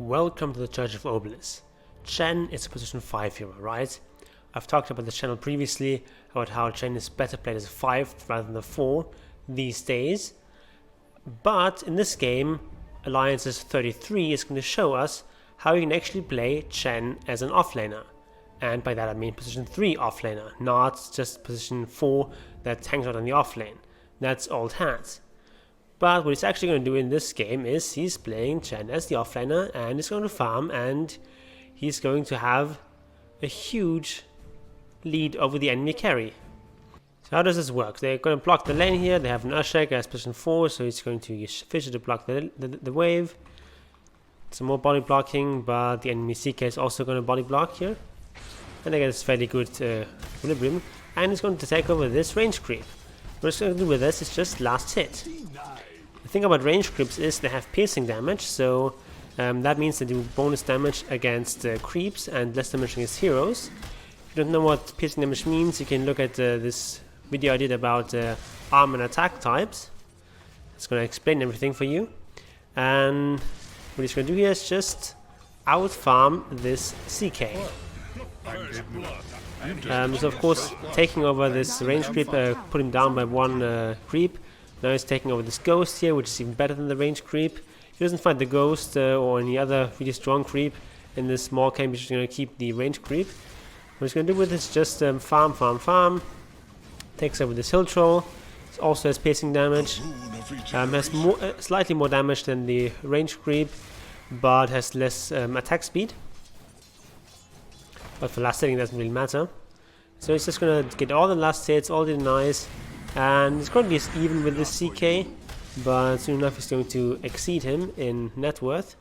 Welcome to the Church of Obelisk. Chen is a position 5 hero, right? I've talked about the channel previously about how Chen is better played as a 5 rather than a 4 these days. But in this game, Alliances 33 is going to show us how you can actually play Chen as an offlaner. And by that I mean position 3 offlaner, not just position 4 that hangs out on the offlane. That's old hat. But what he's actually going to do in this game is he's playing Chen as the offlaner and he's going to farm, and he's going to have a huge lead over the enemy carry. So how does this work? They're going to block the lane here. They have an Ushak as position 4, so he's going to use Fisher to block the wave. Some more body blocking, but the enemy CK is also going to body block here. And they get this fairly good equilibrium, and he's going to take over this range creep. What he's going to do with this is just last hit. The thing about range creeps is they have piercing damage, so that means they do bonus damage against creeps and less damage against heroes. If you don't know what piercing damage means, you can look at this video I did about arm and attack types. It's going to explain everything for you. And what he's going to do here is just out farm this CK. So of course, taking over this range creep put him down by one creep. Now he's taking over this ghost here, which is even better than the range creep. He doesn't find the ghost or any other really strong creep in this small camp. He's just going to keep the range creep. What he's going to do with this is just farm. Takes over this hill troll. It also has piercing damage. Has slightly more damage than the range creep, but has less attack speed. But for last hitting, it doesn't really matter. So he's just going to get all the last hits, all the denies. And it's going to be even with this CK, but soon enough he's going to exceed him in net worth,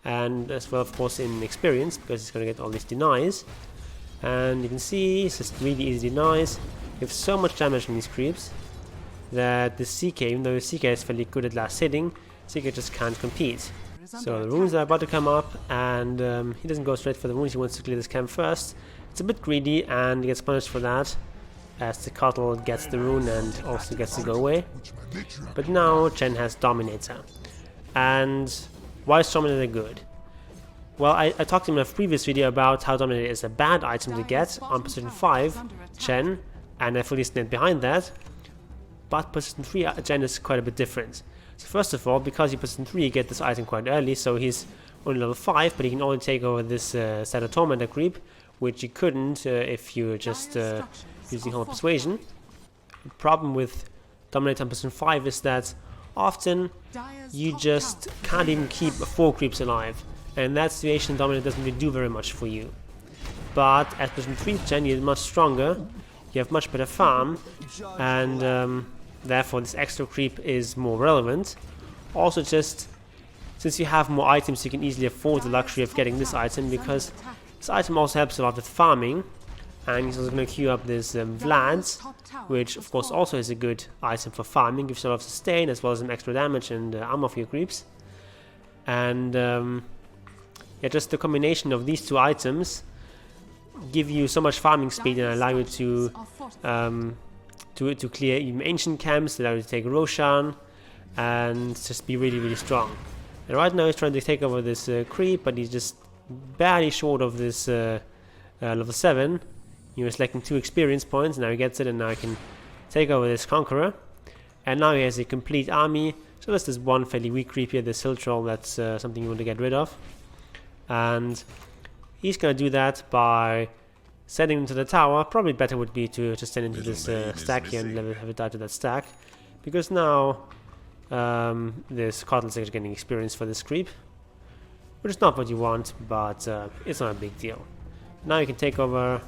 and as well of course in experience, because he's going to get all these denies. And you can see it's just really easy denies. You have so much damage from these creeps that the CK, even though the CK is fairly good at last hitting, CK just can't compete. So the runes are about to come up, and he doesn't go straight for the runes, he wants to clear this camp first. It's a bit greedy and he gets punished for that, as the Cottle gets the rune and also gets to go away. But now Chen has Dominator. And why is Dominator good? Well, I talked in my previous video about how Dominator is a bad item to get on position 5, Chen, and I fully stand behind that. But position 3 Chen is quite a bit different. So first of all, because you position 3 you get this item quite early, so he's only level 5, but he can only take over this Shadow Tormentor creep, which you couldn't if you just using Hall of Persuasion. The problem with Dominator on position 5 is that often you just can't even keep 4 creeps alive, and in that situation Dominator doesn't really do very much for you. But at position 3 Chen you're much stronger, you have much better farm, and therefore this extra creep is more relevant. Also, just since you have more items you can easily afford the luxury of getting this item, because this item also helps a lot with farming. And he's also going to queue up this Vlad's, which of course also is a good item for farming, gives a lot of sustain as well as some extra damage and armor for your creeps. And yeah, just the combination of these two items give you so much farming speed and allow you to clear even ancient camps, allow you to take Roshan, and just be really, really strong. And right now he's trying to take over this creep, but he's just barely short of this level 7. He was lacking 2 experience points, now he gets it, and now he can take over this Conqueror. And now he has a complete army, so there's this one fairly weak creep here, this Hill Troll, that's something you want to get rid of. And he's going to do that by sending him to the tower. Probably better would be to just send him to this stack here and have it die to that stack, because now this Cottle is actually getting experience for this creep, which is not what you want, but it's not a big deal. Now you can take over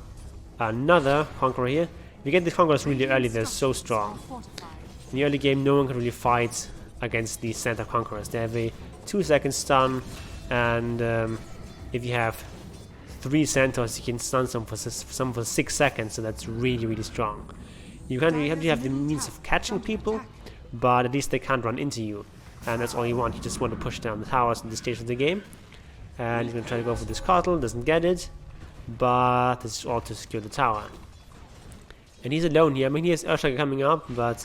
another Conqueror here. If you get these Conquerors really early, they're so strong. In the early game, no one can really fight against these Centaur Conquerors. They have a 2-second stun, and if you have 3 Centaurs, you can stun some for 6 seconds, so that's really, really strong. You can't really have the means of catching people, but at least they can't run into you, and that's all you want. You just want to push down the towers at this stage of the game. And he's going to try to go for this Cottle, doesn't get it. But this is all to secure the tower. And he's alone here. I mean, he has Ursula coming up, but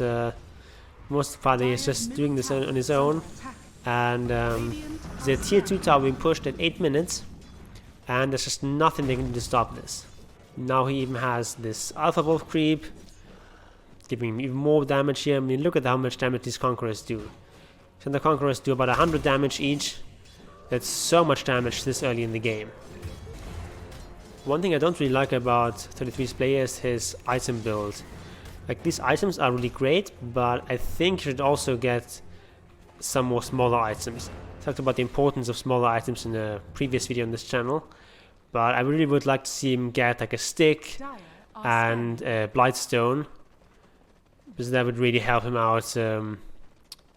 most of the part he's just doing this on his own. And the tier 2 tower being pushed at 8 minutes, and there's just nothing they can do to stop this. Now he even has this Alpha Wolf creep, giving him even more damage here. I mean, look at how much damage these Conquerors do. So the Conquerors do about 100 damage each. That's so much damage this early in the game. One thing I don't really like about 33's play is his item build. Like, these items are really great, but I think you should also get some more smaller items. I talked about the importance of smaller items in a previous video on this channel, but I really would like to see him get like a stick and a Blightstone, because that would really help him out.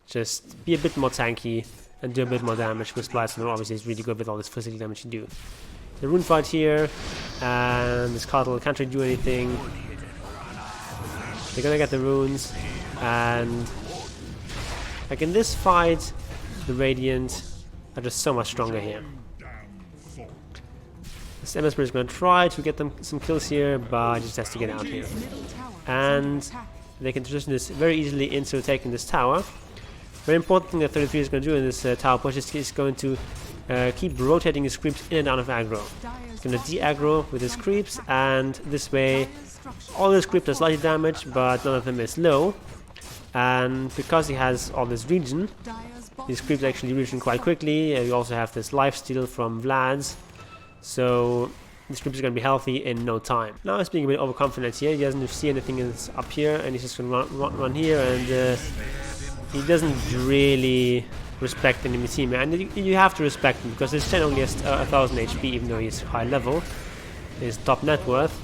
Just be a bit more tanky and do a bit more damage, because Blightstone obviously is really good with all this physical damage you do. The rune fight here, and this Cartel can't really do anything. They're gonna get the runes, and like in this fight, the Radiant are just so much stronger here. This MS is gonna try to get them some kills here, but just has to get out here. And they can transition this very easily into taking this tower. Very important thing that 33 is going to do in this tower push is he's going to keep rotating his creeps in and out of aggro. He's going to de-aggro with his creeps, and this way all his creeps are slightly damaged, but none of them is low. And because he has all this regen, his creeps actually regen quite quickly. You also have this lifesteal from Vlad's, so this creep is going to be healthy in no time. Now he's being a bit overconfident here. He doesn't see anything up here, and he's just going to run here, and he doesn't really respect the enemy team, and you have to respect him because this Chen only has 1000 HP, even though he's high level, his top net worth.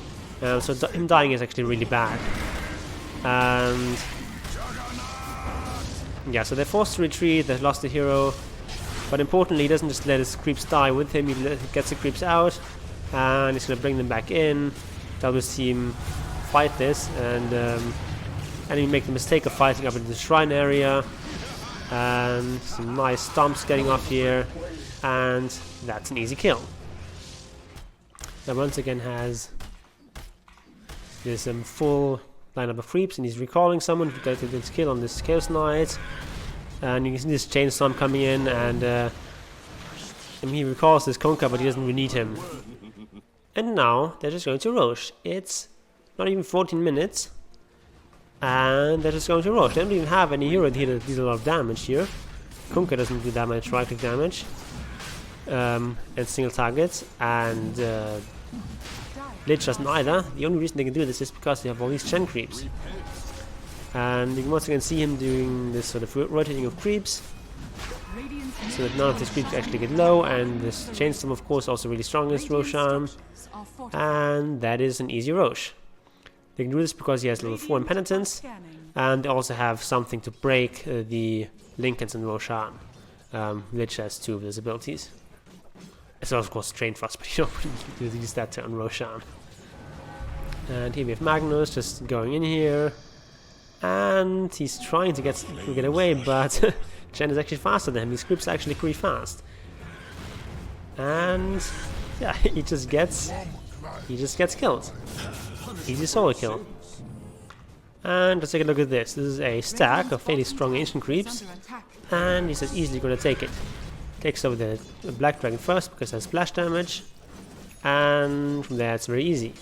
So him dying is actually really bad. And yeah, so they're forced to retreat. They've lost the hero, but importantly, he doesn't just let his creeps die with him. He gets the creeps out, and he's going to bring them back in. That'll see him fight this, and he make the mistake of fighting up into the shrine area, and some nice stomps getting off here, and that's an easy kill. Now once again has this full lineup of creeps, and he's recalling someone to get this kill on this Chaos Knight, and you can see this Chain Storm coming in, and he recalls this Conquer, but he doesn't really need him. And now they're just going to Roche. It's not even 14 minutes. And they're just going to Roche. They don't even have any hero here that deals a lot of damage here. Kunkka doesn't do that much right-click damage. And single targets. And Lich doesn't either. The only reason they can do this is because they have all these Chen creeps. And you can once again see him doing this sort of rotating of creeps, so that none of these creeps actually get low. And this Chainstorm, of course, also really strong against Roshan. And that is an easy Roche. They can do this because he has level 4 in Penitence, and they also have something to break the Lincolns and Roshan. Lich has 2 of those abilities. It's also, of course, Train Thrust, but you don't really use that on Roshan. And here we have Magnus just going in here, and he's trying to get away, but Chen is actually faster than him. His creeps are actually pretty fast. And yeah, he just gets killed. Easy solo kill. And let's take a look at this. This is a stack of fairly strong ancient creeps, and he's just easily going to take it. Takes over the Black Dragon first because it has splash damage, and from there it's very easy.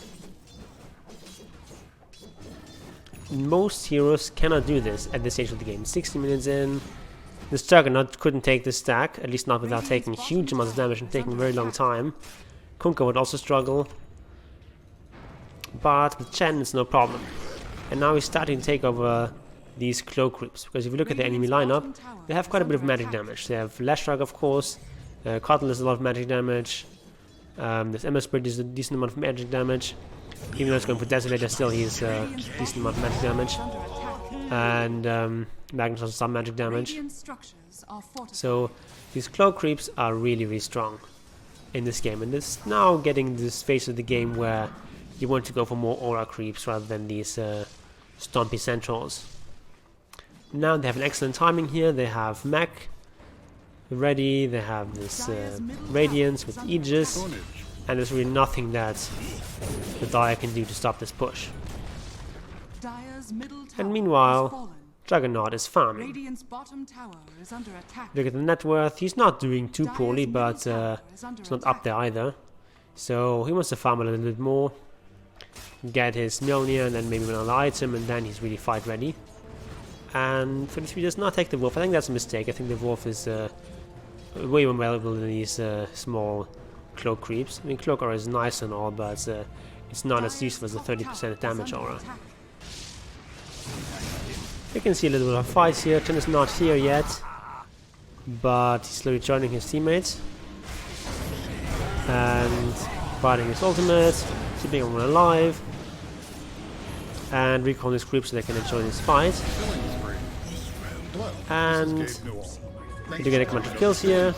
Most heroes cannot do this at this stage of the game. 60 minutes in, this Juggernaut couldn't take this stack, at least not without taking huge amounts of damage and taking a very long time. Kunkka would also struggle, but with Chen it's no problem. And now he's starting to take over these cloak creeps, because if you look at the enemy lineup, they have quite a bit of magic damage. They have Lashrak, of course, Cottle does a lot of magic damage, this Emma Spirit does a decent amount of magic damage, even though it's going for Desolator, still he's a decent amount of magic damage, and Magnus has some magic damage. So these cloak creeps are really strong in this game, and it's now getting this phase of the game where you want to go for more aura creeps rather than these stompy centaurs. Now they have an excellent timing here. They have mech ready, they have this Radiance with Aegis, and there's really nothing that the DotA can do to stop this push. And meanwhile, Juggernaut is farming. Radiant's bottom tower is under attack. Look at the net worth. He's not doing too poorly, but it's not up there either. So he wants to farm a little bit more, get his Mjolnir, and then maybe another item, and then he's really fight ready. And 33 does not take the Wolf. I think that's a mistake. I think the Wolf is way more valuable than these small cloak creeps. I mean, cloak aura is nice and all, but it's not as useful as the 30% damage aura. You can see a little bit of fight here. Chen is not here yet, but he's slowly joining his teammates and fighting his ultimate, keeping everyone alive, and recalling his creeps so they can enjoy this fight. And they get a bunch of kills here,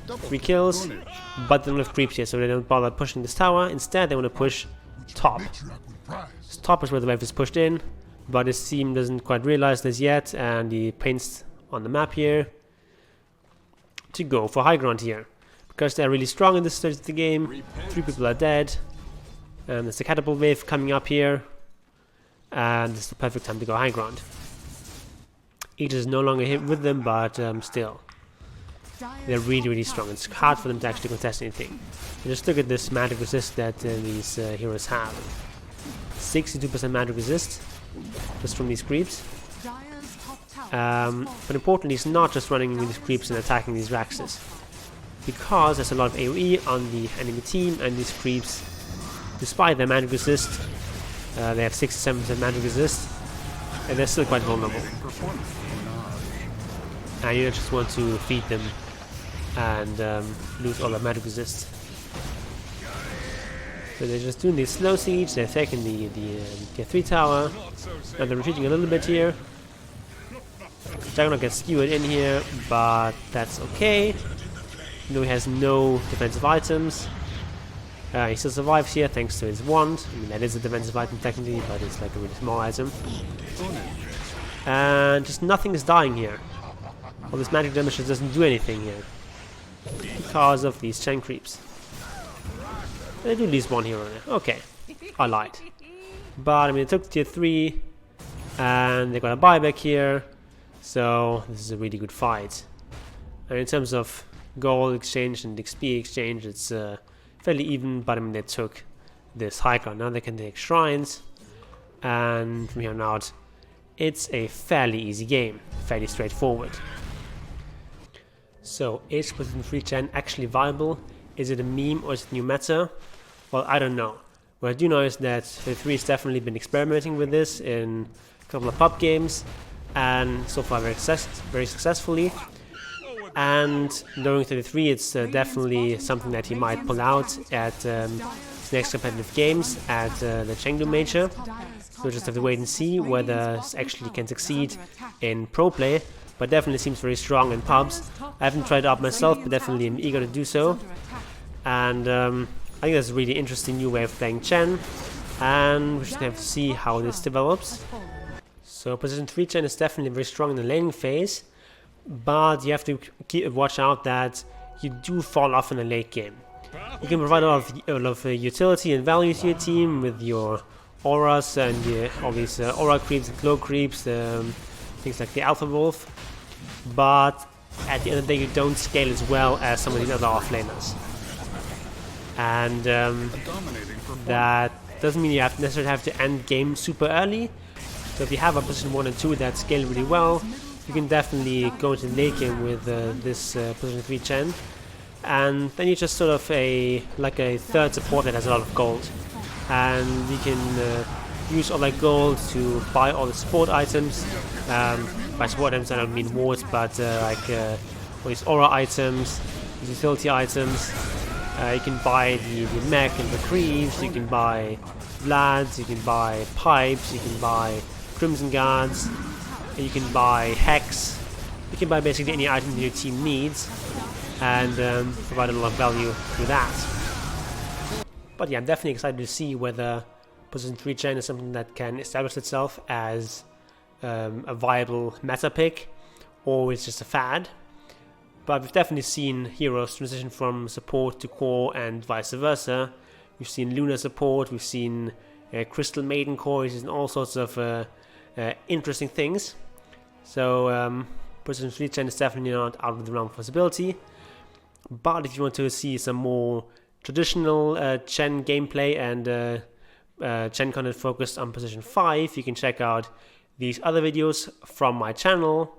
3 kills, but they don't have creeps here, so they don't bother pushing this tower. Instead, they want to push top. So top is where the wave is pushed in, but his team doesn't quite realize this yet, and he paints on the map here to go for high ground here. Because they're really strong in this stage of the game, 3 people are dead, and there's a catapult wave coming up here, and it's the perfect time to go high ground. Aegis is no longer hit with them, but still, they're really strong. It's hard for them to actually contest anything. And just look at this magic resist that these heroes have. 62% magic resist, just from these creeps. But importantly, it's not just running with these creeps and attacking these Raxes, because there's a lot of AoE on the enemy team, and these creeps, despite their magic resist, they have 67% magic resist, and they're still quite vulnerable. And you just want to feed them and lose all their magic resist. So they're just doing this slow siege. They're taking the tier 3 tower, and they're retreating a little bit here. Juggernaut gets skewered in here, but that's okay. No, he has no defensive items. He still survives here thanks to his wand. I mean, that is a defensive item technically, but it's like a really small item. And just nothing is dying here. All this magic damage just doesn't do anything here because of these Chen creeps. They do at least one hero there. Okay, I lied. But I mean, they took tier 3, and they got a buyback here, so this is a really good fight. And in terms of gold exchange and XP exchange, it's fairly even. But I mean, they took this high ground. Now they can take shrines, and from here on out, it's a fairly easy game, fairly straightforward. So, is Position 3 Chen actually viable? Is it a meme or is it new meta? Well, I don't know. What I do know is that 33 has definitely been experimenting with this in a couple of pub games, and so far very successfully. And knowing 33, it's definitely something that he might pull out at his next competitive games at the Chengdu Major. So we'll just have to wait and see whether this actually can succeed in pro play. But definitely seems very strong in pubs. I haven't tried it out myself, but definitely am eager to do so. And I think that's a really interesting new way of playing Chen, and we're just gonna have to see how this develops. So Position 3 Chen is definitely very strong in the laning phase, but you have to watch out that you do fall off in the late game. You can provide a lot of utility and value to your team with your auras and all these aura creeps and glow creeps, things like the Alpha Wolf, but at the end of the day you don't scale as well as some of these other offlaners. And that doesn't mean you necessarily have to end game super early. So if you have a position 1 and 2 that scale really well, you can definitely go into the late game with this position 3 Chen. And then you're just sort of like a third support that has a lot of gold. And you can use all that gold to buy all the support items. By support items I don't mean wards, but like all these aura items, utility items. You can buy the mech and the creeps, you can buy Vlads, you can buy pipes, you can buy Crimson Guards, you can buy Hex. You can buy basically any item that your team needs and provide a lot of value through that. But yeah, I'm definitely excited to see whether Position 3 Chen is something that can establish itself as a viable meta pick, or it's just a fad. But we've definitely seen heroes transition from support to core and vice versa. We've seen Luna support, we've seen Crystal Maiden core, we've seen all sorts of interesting things. So Position 3 Chen is definitely not out of the realm of possibility. But if you want to see some more traditional Chen gameplay and Chen content focused on Position 5, you can check out these other videos from my channel.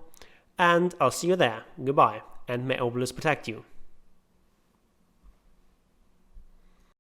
And I'll see you there. Goodbye, and may Obelisk protect you.